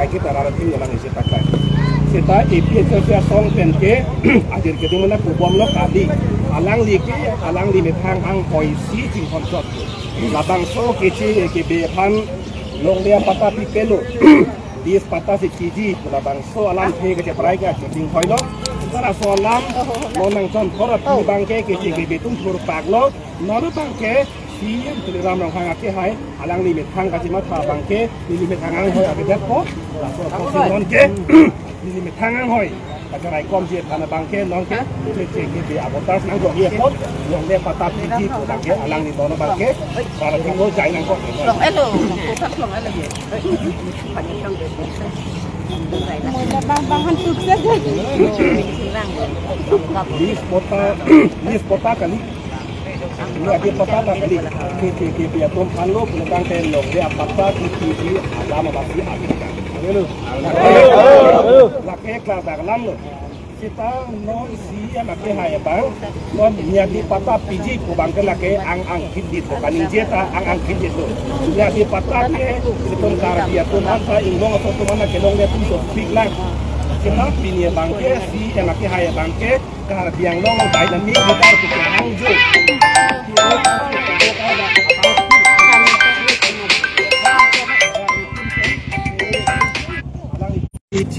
kai kita rara tim orang isi pakai kita ipi itu song pen ke akhir kita mana kubom lo kali alang li metang ang koisi jing konsot labang so keci ke bepan long dia patah pipelo dis patah si ciji labang so alam he ke ceperai ke jing koi lo cara so alam lo nang con korat di bangke keci ke betung tur pak lo nono bangke siam tuliram rong hang ake hai alang li metang kasih mata bangke li metang ang hoi ake depo langsung kosi non ke li metang ang hoi Kacarai kom sih karena bangke non ke cek di abotas nang kok iya pot yang dia patah biji tu bangke alang di bawah bangke para tinggal jai nang kok long elo tak long elo ye banyak yang bang han sukses di kota kali ini ada kota kali ke biar tuan kalau belakang telong dia patah biji alam masih ada laki kelas dalam lo kita non siya laki hai bang non nyati patah biji ko bang ke laki ang kidit ko kaning jeta ang kidit lo nyati patah ke itu cara dia tu masa ingong atau tu mana kelong dia tu big lang kita pilih bang ke siya laki hai bang ke cara biang long dai dan ni kita tu ang ju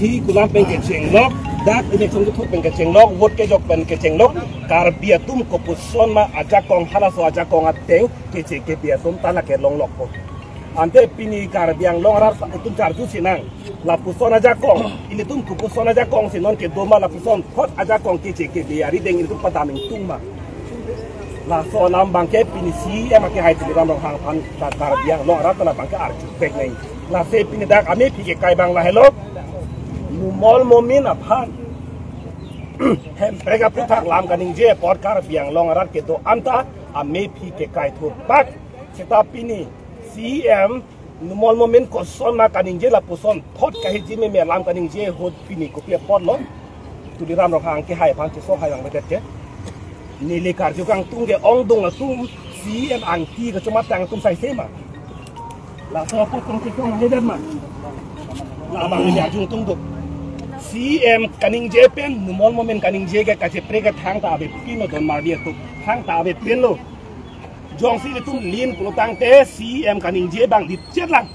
ที่กุลาเป็นเกจเชงล็อกดักในช่วงที่ทุกเป็นเกจเชงล็อกวดเกจกเป็นเกจเชงล็อกการเบียตุ้มกบุษนมาอาจากองฮาราสอาจากองอัดเตวเกจเกเบียตุ้มตาละเกลงล็อกปุ๊บอันเดปินีการเบียงลงรัสตุ้มจารุสินังลาปุษนอาจากองอิลิตุ้มกบุษนอาจากองสินนเกดมาลาปุษนพอดอาจากองเกจเกเบียริเดงอิลิตุ้มปะตามิงตุ้มมาลาโซนามบังเกปินีซีเอ็มเกไฮติรามรองหางพันการเบียงลงรัสตาบังเกอาร์จุเปกเนงลาเซปินีดักอเมพิเกไกบังลาเฮโลmall momin aphan hem prega puthak lam kaning je podkar biang long arat ke to anta ame phi ke kai thur pak seta pini cm mall momin ko son ma kaning je la puson thot ka hi me lam kaning je hot pini ko pia pot lo tu di ram ro hang ke hai phang che so hai yang betet ke ni le kar ju kang tung ge ong dong la tum cm ang ki ka chuma tang tum sai sema la so ko tung ki kong he dan ma la bang ya jung tung duk CM kaning Japan numol momen kaning jega kace prega thang ta abe pino don mar dia tu thang ta abe pin lo jong si tu lin pulutang te CM kaning je bang di chet lang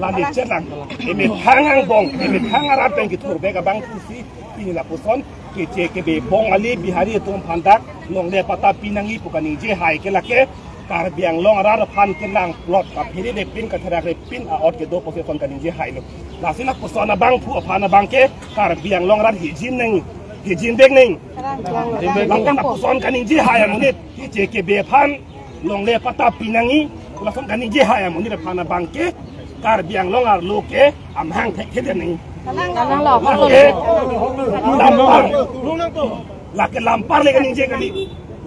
lan di chet lang eme thang ang bong eme thang arat peng ki thur bega bang tu si pini la puson ke che ke be bong ali bihari tu phandak long le pata pinangi pu kaning je hai ke lake kar biang long arat phan ke lang plot ka phiri de pin ka thara re pin a ot ke do position kaning je hai lo la sila pusona bang pu apana bangke kar biang long rat hijin bek neng bangkan puson kaning ji haya munit ki ke be phan long le pata pinangi la son kaning ji haya munit apana bangke kar biang long ar loke am hang thek the neng kalang lo la ke lampar le kaning je kali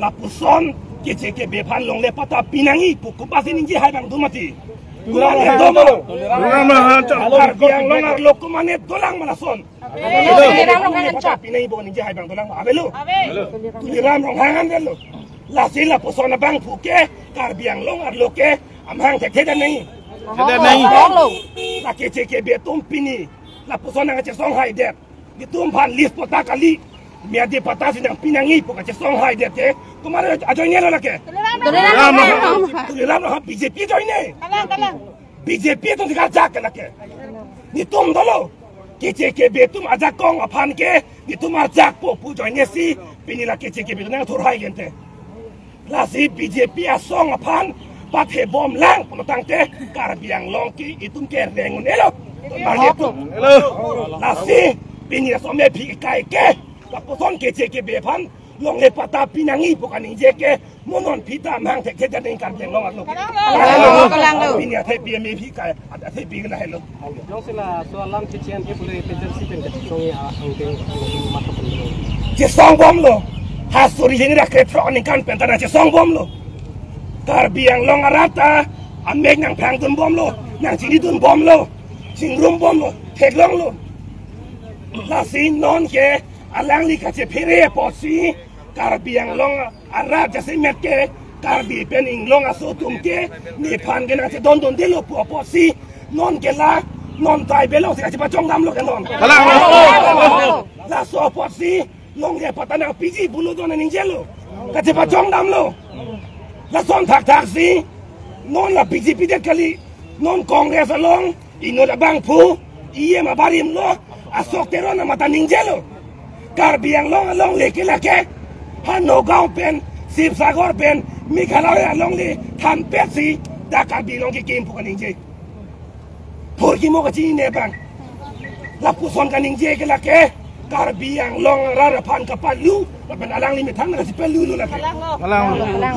la puson ki ke be phan long le pata pinangi pu ku pasi ning ji haya bang dumati Tulang yang longar loko mana tulang mana son. Pinai ibu ni jahai bang tulang abelu. Tuliram rong hangan dulu. Lasila pusona bang puke karbiang longar loke amhang tek tek nai. Tidak nai. La kece betum pini. La pusona ngace song hai det. Ditum pan lis pota kali. Mia di pata sidang pinangi puka ce song hai det ke. Kemarin ajoynya lo lake. Tuliram rong BJP joyne. BJP tu tidak ajak ke lake. Ni tum dolo. Kece betum ajak kong apan ke. Ni tum ajak pu joyne si. Pini la kece betum nang turhai gente. La si BJP asong apan. Pat he bom lang pulutang te. Karbiang longki itum ke rengun elo. Marliat tu. La si pini la some pi kai ke. La puson kece bepan. Long le pata pinangi bukan inje ke. Monon pita mang tek tek dan karbiang long atlo. Kalang lo. Pini ate pi me pi kai. Ate pi kena hello. Jong sila soalan kecian ke boleh agensi dan kecilnya angking mata penduduk. Jesong bom lo. Hasuri ini dah kereta ni kan pentana jesong bom lo. Karbiang long arata. Amek nang pang tun bom lo. Nang sini tun bom lo. Sing rum bom lo. Tek long lo. Lasi non ke. Alang li kace pere posi. Karbiang long arat jasi met ke. Karbi pening long asotum ke. Ni pan ke nang se don delo posi. Non ke la. non tai belong si aja pacong dam lo kan non la so pot si long dia patana piji bulu don ning jelo kaje pacong dam lo la son tak si non la piji piji kali non kongres long ino da bang pu iye ma barim lo asok terona mata ning jelo kar biang long leke han no gaung pen sip sagor pen mikhalaya long le tham pet si da kar bi long ki game pu kan ning je por ki mo ka chi ne bang la pu son kan ning je ke la ke kar biang long ra pan ka pan lu la pen alang li mi thang na si pen lu la ke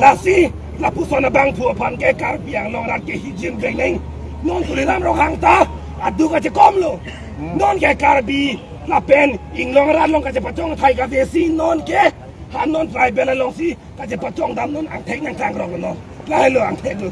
la si la pu son bang pu pan ke kar biang long ra ke hi jin beng neng non tu le lam ro hang ta adu ka che kom lo non ke kar bi la pen ing long ra long ka che pachong thai ka de si non ke han non trai bela long si ka che pachong dam non ang thek nang tang ro no la lo ang thek lu